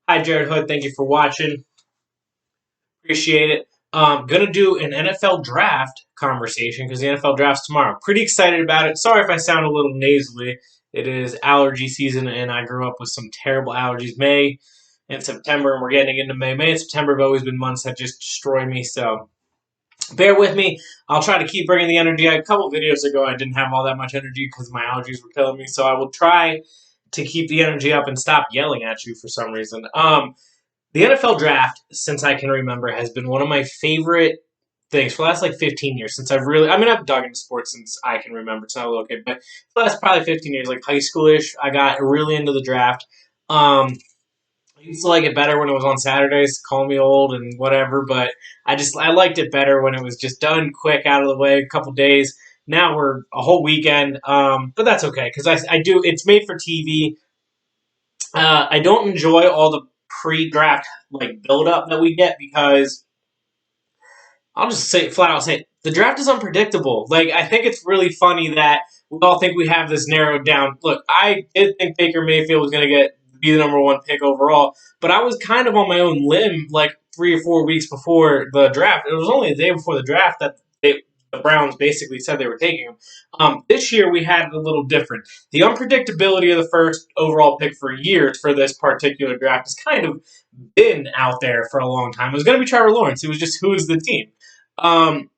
Hi, Jared Hood. Thank you for watching. Appreciate it. Gonna do an NFL draft conversation because the NFL draft's tomorrow. Pretty excited about it. Sorry if I sound a little nasally. It is allergy season, and I grew up with some terrible allergies. May and September, and we're getting into May. May and September have always been months that just destroy me. So bear with me. I'll try to keep bringing the energy. A couple videos ago, I didn't have all that much energy because my allergies were killing me. So I will try to keep the energy up and stop yelling at you for some reason. The NFL draft, since I can remember, has been one of my favorite things for the last 15 years. Since I've dug into sports since I can remember. It's not a little kid, but for the last probably 15 years, like high schoolish, I got really into the draft. I used to like it better when it was on Saturdays. Call me old and whatever, but I liked it better when it was just done quick, out of the way, a couple days. Now we're a whole weekend, but that's okay because I do. It's made for TV. I don't enjoy all the pre-draft build up that we get because I'll just say flat out say the draft is unpredictable. I think it's really funny that we all think we have this narrowed down. Look, I did think Baker Mayfield was going to be the number one pick overall, but I was kind of on my own limb 3 or 4 weeks before the draft. It was only a day before the draft that the Browns basically said they were taking him. This year we had it a little different. The unpredictability of the first overall pick for years for this particular draft has kind of been out there for a long time. It was going to be Trevor Lawrence. It was just who's the team. Um,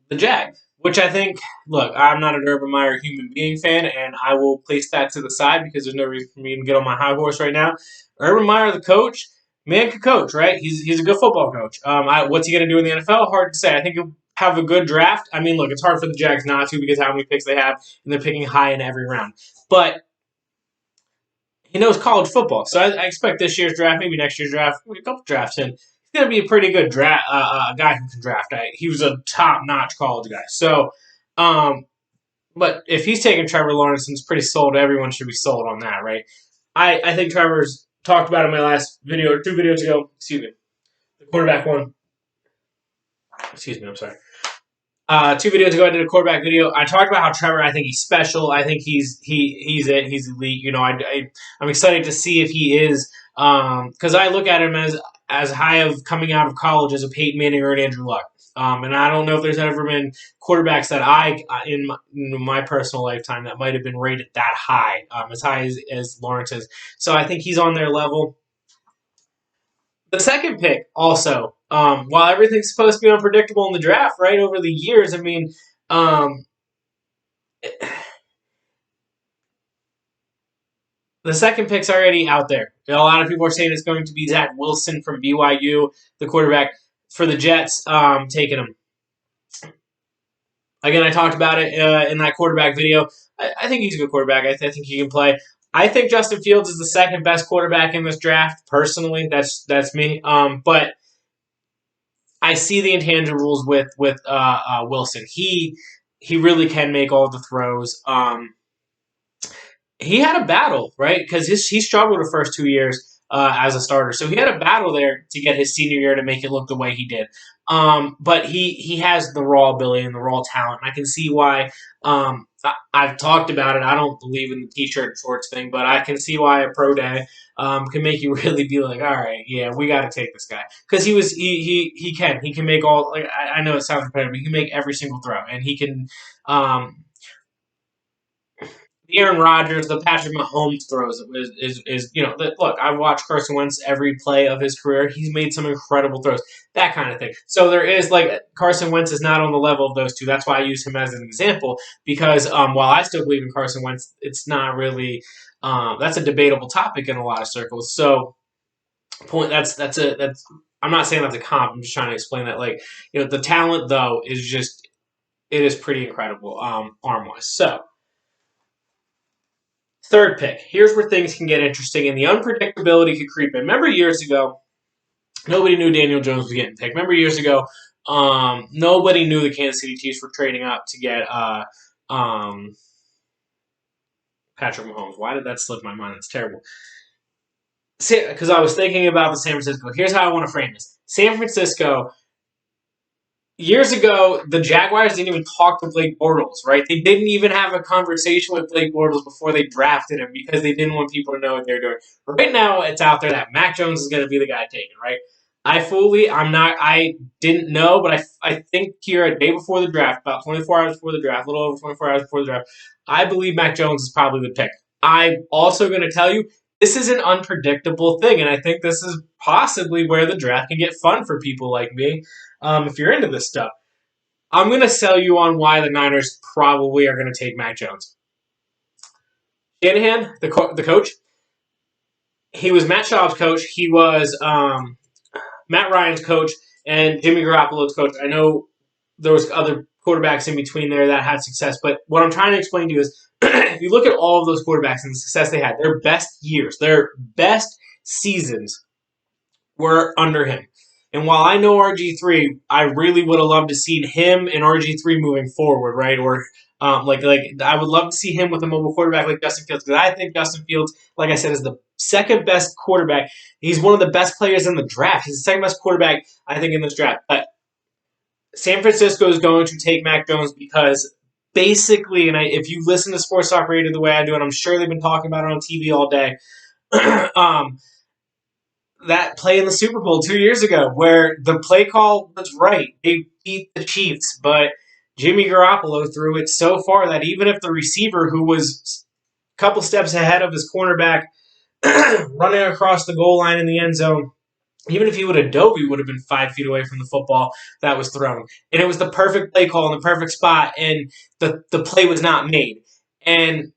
the Jags, which I think, look, I'm not an Urban Meyer human being fan, and I will place that to the side because there's no reason for me to get on my high horse right now. Urban Meyer, the coach, man could coach, right? He's a good football coach. What's he going to do in the NFL? Hard to say. I think he'll have a good draft. I mean, look, it's hard for the Jags not to because how many picks they have, and they're picking high in every round. But he knows college football, so I expect this year's draft, maybe next year's draft, a couple drafts in, he's going to be a pretty good draft guy who can draft. He was a top-notch college guy. So, but if he's taking Trevor Lawrence and is pretty sold, everyone should be sold on that, right? I think Trevor's talked about in my last video, or 2 videos ago, excuse me, the quarterback one. Excuse me, I'm sorry. 2 videos ago, I did a quarterback video. I talked about how Trevor, I think he's special. I think he's it. He's elite. I'm excited to see if he is, because I look at him as high of coming out of college as a Peyton Manning or an Andrew Luck. And I don't know if there's ever been quarterbacks that in my personal lifetime, that might have been rated that high, as high as Lawrence is. So I think he's on their level. The second pick, also, while everything's supposed to be unpredictable in the draft, right, over the years, I mean, the second pick's already out there. A lot of people are saying it's going to be Zach Wilson from BYU, the quarterback for the Jets, taking him. Again, I talked about it in that quarterback video. I think he's a good quarterback. I think he can play. I think Justin Fields is the second best quarterback in this draft. Personally, that's me. But I see the intangibles with Wilson. He really can make all the throws. He had a battle, right? Because he struggled the first 2 years as a starter, so he had a battle there to get his senior year to make it look the way he did. But he has the raw ability and the raw talent. I can see why. I've talked about it. I don't believe in the t-shirt and shorts thing, but I can see why a pro day can make you really be like, all right, yeah, we got to take this guy because he can make all. I know it sounds repetitive, but he can make every single throw, and he can. The Aaron Rodgers, the Patrick Mahomes throws look, I watched Carson Wentz every play of his career. He's made some incredible throws, that kind of thing. So there is Carson Wentz is not on the level of those two. That's why I use him as an example because while I still believe in Carson Wentz, it's not really that's a debatable topic in a lot of circles. So that's I'm not saying that's a comp. I'm just trying to explain that the talent though is just it is pretty incredible arm wise. So. Third pick. Here's where things can get interesting, and the unpredictability could creep in. Remember years ago, nobody knew Daniel Jones was getting picked. Remember years ago, nobody knew the Kansas City Chiefs were trading up to get Patrick Mahomes. Why did that slip my mind? That's terrible. Because I was thinking about the San Francisco. Here's how I want to frame this. San Francisco, years ago, the Jaguars didn't even talk to Blake Bortles, right? They didn't even have a conversation with Blake Bortles before they drafted him because they didn't want people to know what they're doing. Right now, it's out there that Mac Jones is going to be the guy taken, right? I didn't know, but I think here a day before the draft, about 24 hours before the draft, a little over 24 hours before the draft, I believe Mac Jones is probably the pick. I'm also going to tell you, this is an unpredictable thing, and I think this is possibly where the draft can get fun for people like me. If you're into this stuff, I'm going to sell you on why the Niners probably are going to take Mac Jones. Shanahan, the coach, he was Matt Schaub's coach. He was Matt Ryan's coach and Jimmy Garoppolo's coach. I know there was other quarterbacks in between there that had success, but what I'm trying to explain to you is if you look at all of those quarterbacks and the success they had, their best years, their best seasons were under him. And while I know RG3, I really would have loved to see him and RG3 moving forward, right? Or like I would love to see him with a mobile quarterback like Justin Fields, because I think Justin Fields, like I said, is the second best quarterback. He's one of the best players in the draft. He's the second best quarterback, I think, in this draft. But San Francisco is going to take Mac Jones because basically, and if you listen to Sports Talk Radio the way I do, and I'm sure they've been talking about it on TV all day, that play in the Super Bowl 2 years ago where the play call was right. They beat the Chiefs, but Jimmy Garoppolo threw it so far that even if the receiver, who was a couple steps ahead of his cornerback running across the goal line in the end zone, even if he would have dove, he would have been 5 feet away from the football that was thrown. And it was the perfect play call in the perfect spot, and the play was not made. And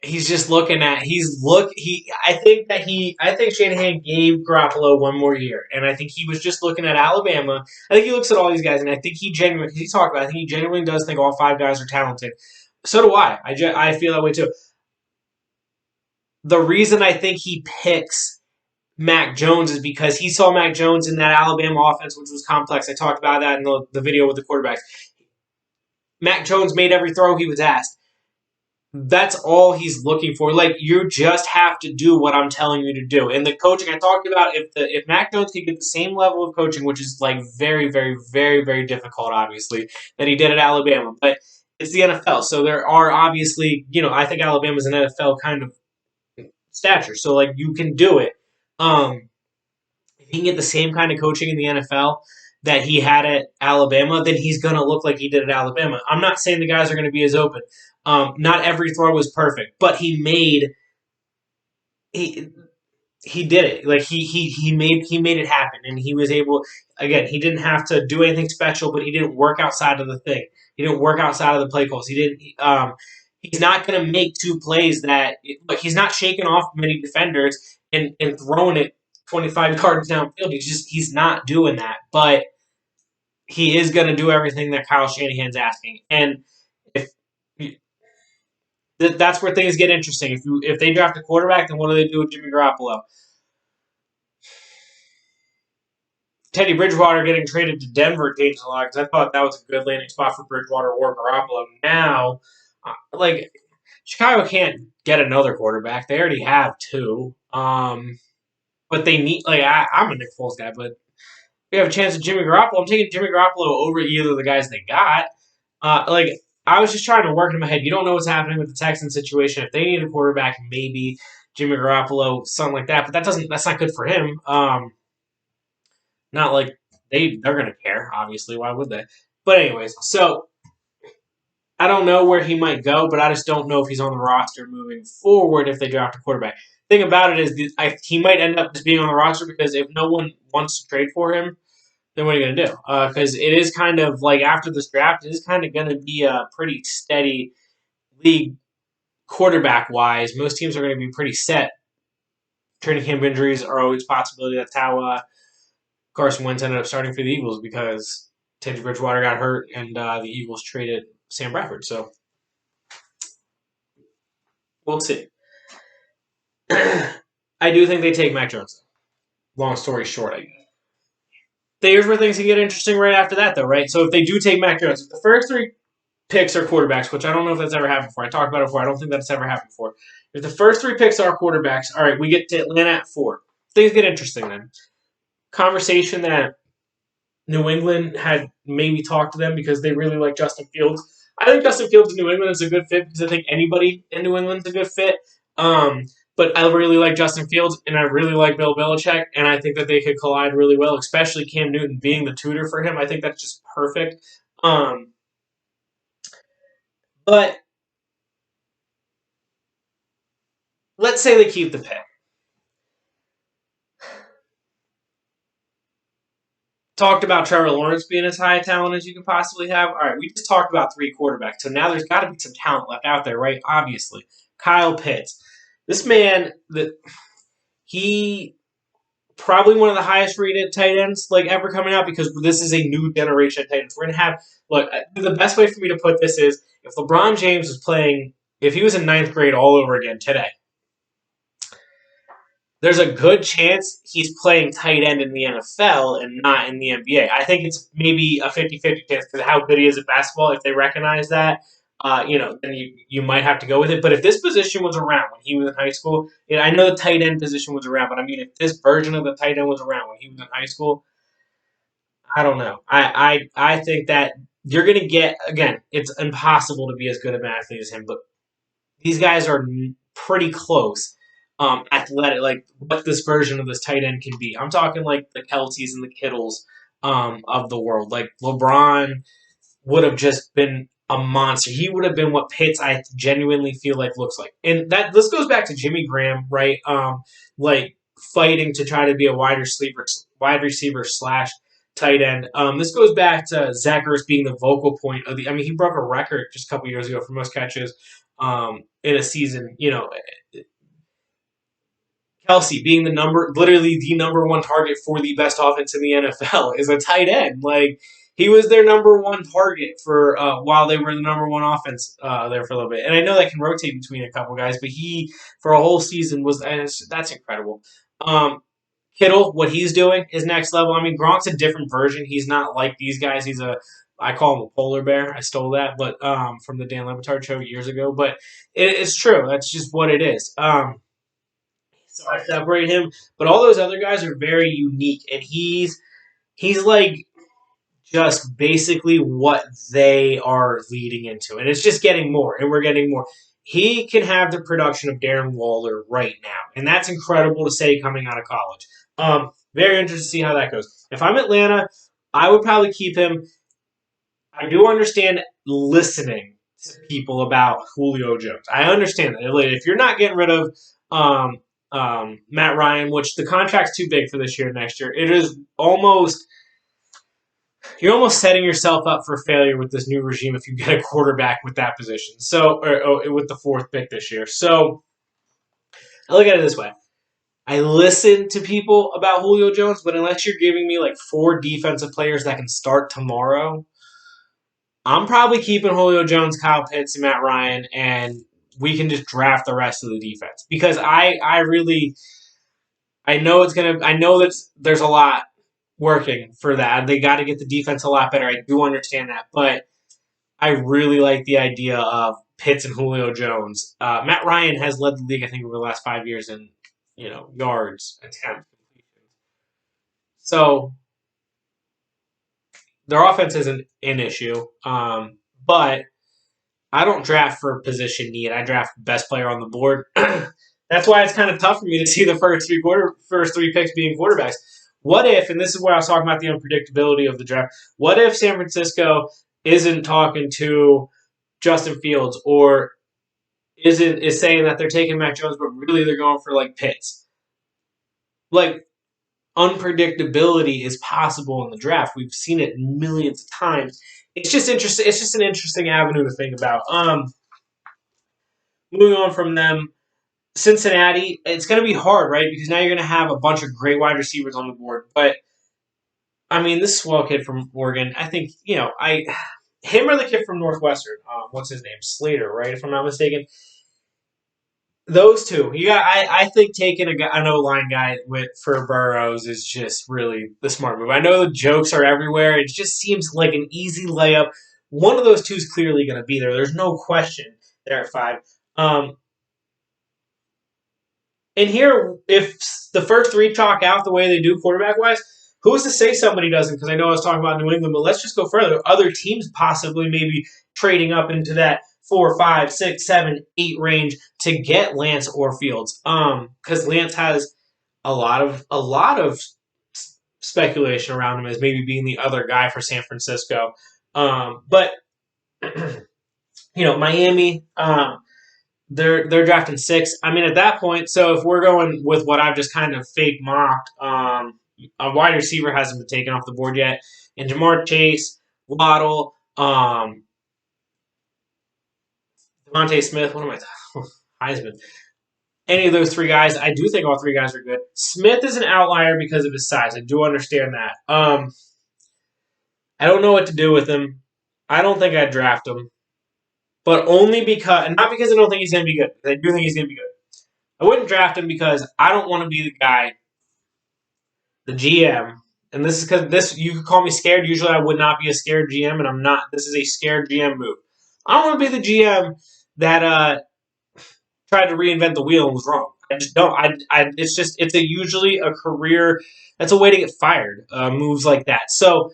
he's just looking at I think Shanahan gave Garoppolo one more year, and I think he was just looking at Alabama. I think he looks at all these guys, and I think he genuinely does think all 5 guys are talented. So do I. I feel that way too. The reason I think he picks Mac Jones is because he saw Mac Jones in that Alabama offense, which was complex. I talked about that in the video with the quarterbacks. Mac Jones made every throw he was asked. That's all he's looking for. Like, you just have to do what I'm telling you to do. And the coaching I talked about, if Mac Jones could get the same level of coaching, which is like very, very, very, very difficult, obviously, that he did at Alabama, but it's the NFL. So there are obviously, I think Alabama's an NFL kind of stature. So like you can do it. If he can get the same kind of coaching in the NFL that he had at Alabama, then he's going to look like he did at Alabama. I'm not saying the guys are going to be as open. Not every throw was perfect, but he did it. Like he made it happen, and he was able. Again, he didn't have to do anything special, but he didn't work outside of the thing. He didn't work outside of the play calls. He didn't. He's not going to make 2 plays that. Like, he's not shaking off many defenders and throwing it 25 yards downfield. He's not doing that, but he is going to do everything that Kyle Shanahan's asking, and if. That's where things get interesting. If they draft a quarterback, then what do they do with Jimmy Garoppolo? Teddy Bridgewater getting traded to Denver changed a lot because I thought that was a good landing spot for Bridgewater or Garoppolo. Now, Chicago can't get another quarterback. They already have 2. But they need, I'm a Nick Foles guy, but we have a chance at Jimmy Garoppolo. I'm taking Jimmy Garoppolo over either of the guys they got. I was just trying to work in my head. You don't know what's happening with the Texans situation. If they need a quarterback, maybe Jimmy Garoppolo, something like that. But that's not good for him. Not like they're gonna care, obviously. Why would they? But anyways, so I don't know where he might go, but I just don't know if he's on the roster moving forward if they draft a quarterback. Thing about it is he might end up just being on the roster because if no one wants to trade for him, then what are you going to do? Because it is kind of like after this draft, it is kind of going to be a pretty steady league quarterback-wise. Most teams are going to be pretty set. Training camp injuries are always a possibility. That's how Carson Wentz ended up starting for the Eagles because Teddy Bridgewater got hurt and the Eagles traded Sam Bradford. So we'll see. I do think they take Mac Jones. Long story short, I guess. Here's where things can get interesting right after that, though, right? So if they do take Mac Jones, if the first 3 picks are quarterbacks, which I don't know if that's ever happened before. I talked about it before. I don't think that's ever happened before. If the first 3 picks are quarterbacks, all right, we get to Atlanta at 4. Things get interesting then. Conversation that New England had maybe talked to them because they really like Justin Fields. I think Justin Fields in New England is a good fit because I think anybody in New England is a good fit. Um, but I really like Justin Fields and I really like Bill Belichick, and I think that they could collide really well, especially Cam Newton being the tutor for him. I think that's just perfect. Um, but let's say they keep the pick. Talked about Trevor Lawrence being as high a talent as you can possibly have. All right, we just talked about three quarterbacks, so now there's got to be some talent left out there, right? Obviously, Kyle Pitts, this man that he probably one of the highest rated tight ends like ever coming out because this is a new generation of tight ends. We're gonna have look. The best way for me to put this is if LeBron James was playing, if he was in ninth grade all over again today, there's a good chance he's playing tight end in the NFL and not in the NBA. I think it's maybe a 50-50 chance because how good he is at basketball. If they recognize that, then you might have to go with it. But if this position was around when he was in high school, I know the tight end position was around, but I mean, if this version of the tight end was around when he was in high school, I don't know. I think that you're going to get, again, it's impossible to be as good an athlete as him, but these guys are pretty close. Athletic, like what this version of this tight end can be. I'm talking like the Kelseys and the Kittles of the world. Like LeBron would have just been a monster. He would have been what Pitts I genuinely feel like looks like. And that this goes back to Jimmy Graham, right? Like fighting to try to be a wide receiver slash tight end. This goes back to Zach Ertz being the vocal point of the. I mean, he broke a record just a couple years ago for most catches in a season. Kelsey being literally the number one target for the best offense in the NFL is a tight end. Like he was their number one target for while they were the number one offense there for a little bit. And I know that can rotate between a couple guys, but he for a whole season was that's incredible. Kittle, what he's doing is next level. I mean, Gronk's a different version. He's not like these guys. I call him a polar bear. I stole that, but from the Dan Le Batard show years ago. But it's true. That's just what it is. So I separate him. But all those other guys are very unique, and he's like just basically what they are leading into, and it's just getting more, and we're getting more. He can have the production of Darren Waller right now, and that's incredible to say coming out of college. Very interested to see how that goes. If I'm Atlanta, I would probably keep him. I do understand listening to people about Julio Jones. I understand that. If you're not getting rid of Matt Ryan, which the contract's too big for this year, next year, it is almost you're almost setting yourself up for failure with this new regime if you get a quarterback with that position. So, or with the fourth pick this year. So, I look at it this way. I listen to people about Julio Jones, but unless you're giving me like 4 defensive players that can start tomorrow, I'm probably keeping Julio Jones, Kyle Pitts, and Matt Ryan, and we can just draft the rest of the defense because I really I know that there's a lot working for that. They got to get the defense a lot better. I do understand that, but I really like the idea of Pitts and Julio Jones. Matt Ryan has led the league, I think, over the last 5 years in yards, attempts, completions. So their offense isn't an issue, but I don't draft for position need. I draft best player on the board. That's why it's kind of tough for me to see the first three picks being quarterbacks. What if, and this is where I was talking about the unpredictability of the draft, what if San Francisco isn't talking to Justin Fields or is saying that they're taking Mac Jones, but really they're going for like Pitts? Like unpredictability is possible in the draft. We've seen it millions of times. It's just interesting. It's just an interesting avenue to think about. Moving on from them, Cincinnati, it's going to be hard, right? Because now you're going to have a bunch of great wide receivers on the board. But, I mean, this swell kid from Oregon, I think, him or the kid from Northwestern, what's his name? Slater, right? If I'm not mistaken. Those two. I think taking an O-line guy for Burrows is just really the smart move. I know the jokes are everywhere. It just seems like an easy layup. One of those two is clearly going to be there. There's no question there at 5. And here, if the first 3 chalk out the way they do quarterback-wise, Who's to say somebody doesn't? Because I know I was talking about New England, but let's just go further. Other teams possibly maybe trading up into that 4, 5, 6, 7, 8 range to get Lance or Fields. Because Lance has a lot of speculation around him as maybe being the other guy for San Francisco. But Miami, they're drafting 6. I mean, at that point, so if we're going with what I've just kind of fake mocked, a wide receiver hasn't been taken off the board yet, and Jamar Chase, Waddle, Devonta Smith. What am I? Heisman. Any of those 3 guys, I do think all 3 guys are good. Smith is an outlier because of his size. I do understand that. I don't know what to do with him. I don't think I'd draft him, but only because, and not because I don't think he's going to be good. I do think he's going to be good. I wouldn't draft him because I don't want to be the guy, the GM, and this is because you could call me scared. Usually I would not be a scared GM, and I'm not. This is a scared GM move. I don't want to be the GM that tried to reinvent the wheel and was wrong. I just don't. It's usually a career. That's a way to get fired. Moves like that. So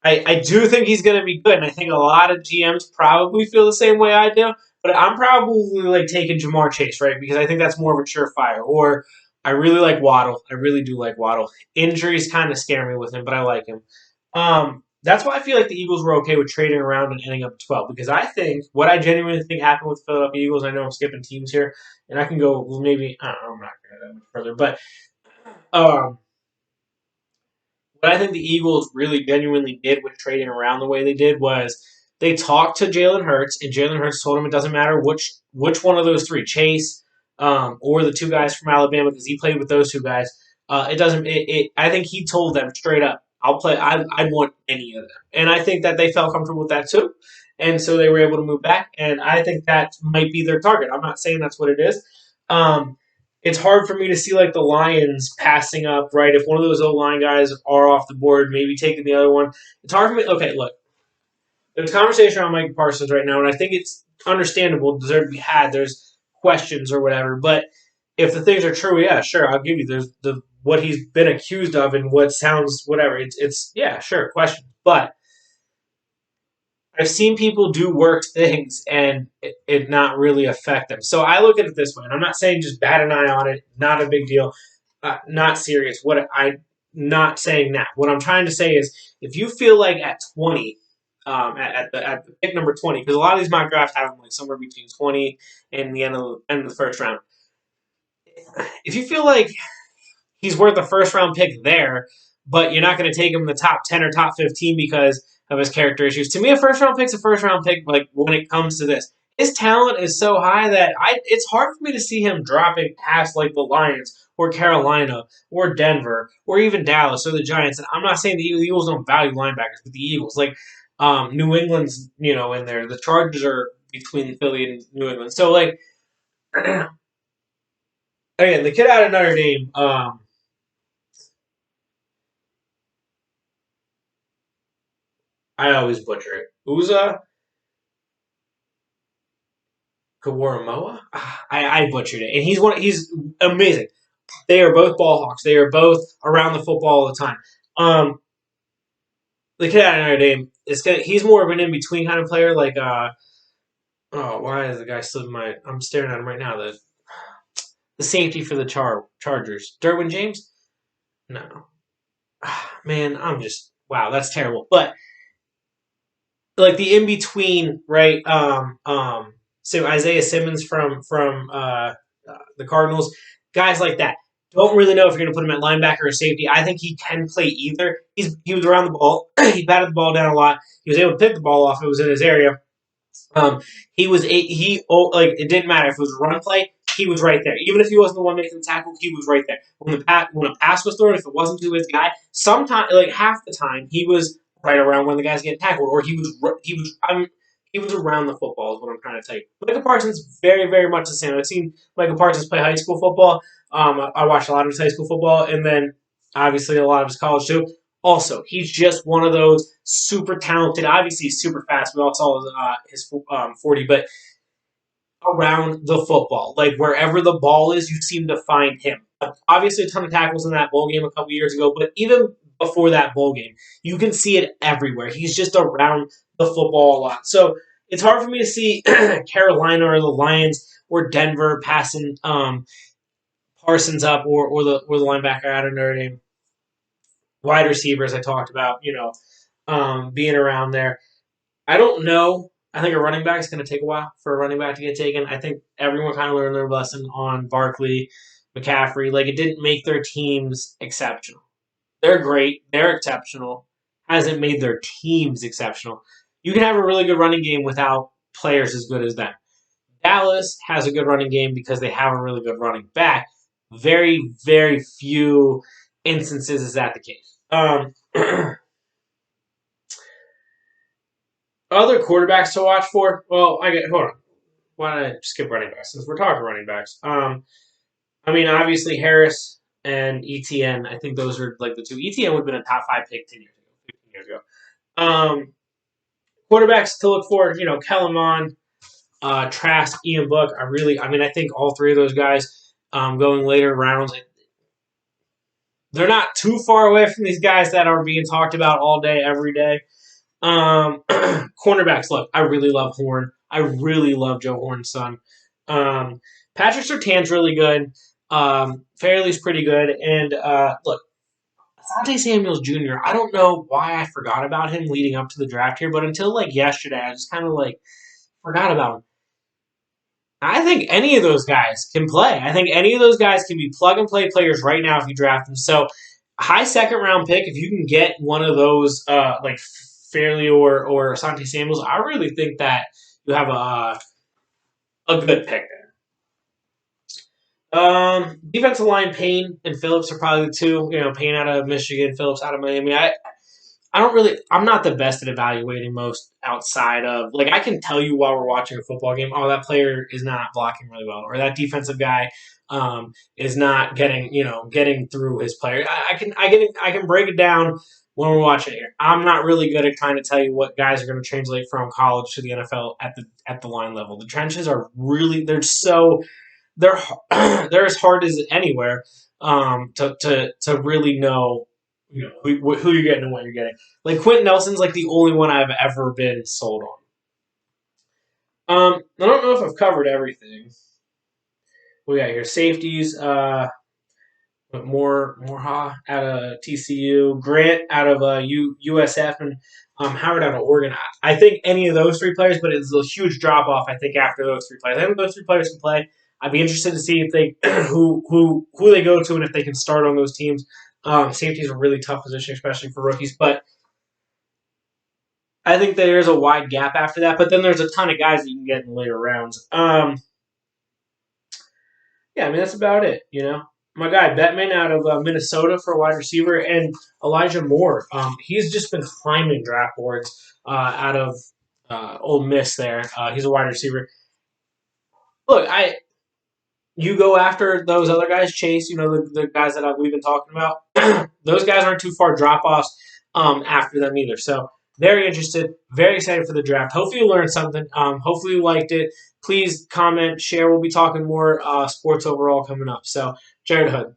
I do think he's going to be good, and I think a lot of GMs probably feel the same way I do. But I'm probably like taking Jamar Chase, right? Because I think that's more of a surefire. Or I really like Waddle. I really do like Waddle. Injuries kind of scare me with him, but I like him. That's why I feel like the Eagles were okay with trading around and ending up at 12. Because I think what I genuinely think happened with the Philadelphia Eagles. I know I'm skipping teams here, and I can go maybe I don't know, I'm not going to go that much further, but. What I think the Eagles really genuinely did with trading around the way they did was they talked to Jalen Hurts, and Jalen Hurts told him it doesn't matter which one of those 3, Chase or the 2 guys from Alabama, because he played with those 2 guys. It doesn't. I think he told them straight up, "I'll play. I want any of them," and I think that they felt comfortable with that too, and so they were able to move back. And I think that might be their target. I'm not saying that's what it is. It's hard for me to see like the Lions passing up, right? If one of those O-line guys are off the board, maybe taking the other one. It's hard for me. Okay, look, there's conversation on Mike Parsons right now, and I think it's understandable, deserve to be had. There's questions or whatever, but if the things are true, yeah, sure, I'll give you. There's the what he's been accused of and what sounds whatever. It's yeah, sure, question, but I've seen people do worse things and it not really affect them. So I look at it this way, and I'm not saying just bat an eye on it, not a big deal, not serious. I'm not saying that. What I'm trying to say is, if you feel like at 20, at the pick number 20, because a lot of these mock drafts have them like somewhere between 20 and the end of the first round. If you feel like he's worth a first round pick there, but you're not going to take him in the top 10 or top 15 because of his character issues. To me, a first round pick's a first round pick. Like when it comes to this, his talent is so high that it's hard for me to see him dropping past like the Lions or Carolina or Denver or even Dallas or the Giants. And I'm not saying the Eagles don't value linebackers, but the Eagles, like New England's, in there. The Chargers are between Philly and New England. So like again, the kid out of Notre Dame. I always butcher it. Uza Kawaramoa? I butchered it. And he's amazing. They are both ball hawks. They are both around the football all the time. The kid out of Notre Dame, he's more of an in-between kind of player. Like, why is the guy slipping my... I'm staring at him right now. The safety for the Chargers. Derwin James? No. Man, I'm just... Wow, that's terrible. But like the in between, right? So Isaiah Simmons from the Cardinals, guys like that. Don't really know if you're going to put him at linebacker or safety. I think he can play either. He was around the ball. He batted the ball down a lot. He was able to pick the ball off. It was in his area. It didn't matter if it was a run play. He was right there. Even if he wasn't the one making the tackle, he was right there. When a pass was thrown, if it wasn't to his guy, sometimes like half the time he was right around when the guy's getting tackled, or he was around the football. Is what I'm trying to tell you. Michael Parsons very very much the same. I've seen Michael Parsons play high school football. I watched a lot of his high school football, and then obviously a lot of his college too. Also, he's just one of those super talented. Obviously, he's super fast. We all saw his 40, but around the football. Like wherever the ball is, you seem to find him. Obviously, a ton of tackles in that bowl game a couple years ago, but even before that bowl game, you can see it everywhere. He's just around the football a lot. So it's hard for me to see Carolina or the Lions or Denver passing Parsons up or the linebacker out of Notre Dame. Wide receivers I talked about, being around there. I don't know. I think a running back is going to take a while for a running back to get taken. I think everyone kind of learned their lesson on Barkley, McCaffrey. Like, it didn't make their teams exceptional. They're great. They're exceptional. Hasn't made their teams exceptional. You can have a really good running game without players as good as them. Dallas has a good running game because they have a really good running back. Very, very few instances is that the case. Other quarterbacks to watch for? Well, hold on. Why don't I skip running backs since we're talking running backs? Obviously Harris and ETN. I think those are like the two. ETN would have been a top 5 pick 10 years ago, 15 years ago. Quarterbacks to look for, Kellen Mond, Trask, Ian Book. I think all three of those guys going later rounds. They're not too far away from these guys that are being talked about all day, every day. Cornerbacks, look, I really love Horn. I really love Joe Horn's son. Patrick Surtain's really good. Fairley's pretty good. And look, Asante Samuels Jr., I don't know why I forgot about him leading up to the draft here, but until yesterday, I just kind of forgot about him. I think any of those guys can play. I think any of those guys can be plug-and-play players right now if you draft them. So, high second-round pick, if you can get one of those, Fairley or Asante Samuels, I really think that you have a good pick there. Defensive line, Payne and Phillips are probably the two. Payne out of Michigan, Phillips out of Miami. I'm not the best at evaluating most outside of, I can tell you while we're watching a football game, oh, that player is not blocking really well, or that defensive guy is not getting through his player. I can break it down when we're watching it here. I'm not really good at trying to tell you what guys are going to translate from college to the NFL at the line level. The trenches are really they're as hard as anywhere to really know who you're getting and what you're getting. Quentin Nelson's the only one I've ever been sold on. I don't know if I've covered everything. We got here safeties. Moreha out of TCU, Grant out of USF, and Howard out of Oregon. I think any of those three players, but it's a huge drop off. I think after those three players, I think those three players can play. I'd be interested to see if they who they go to and if they can start on those teams. Safety is a really tough position, especially for rookies. But I think there's a wide gap after that. But then there's a ton of guys that you can get in later rounds. That's about it. My guy Bettman out of Minnesota for a wide receiver, and Elijah Moore. He's just been climbing draft boards out of Ole Miss. There, he's a wide receiver. Look, you go after those other guys, Chase, the guys that we've been talking about. Those guys aren't too far drop-offs after them either. So, very interested, very excited for the draft. Hopefully you learned something. Hopefully you liked it. Please comment, share. We'll be talking more sports overall coming up. So, Jared Hood.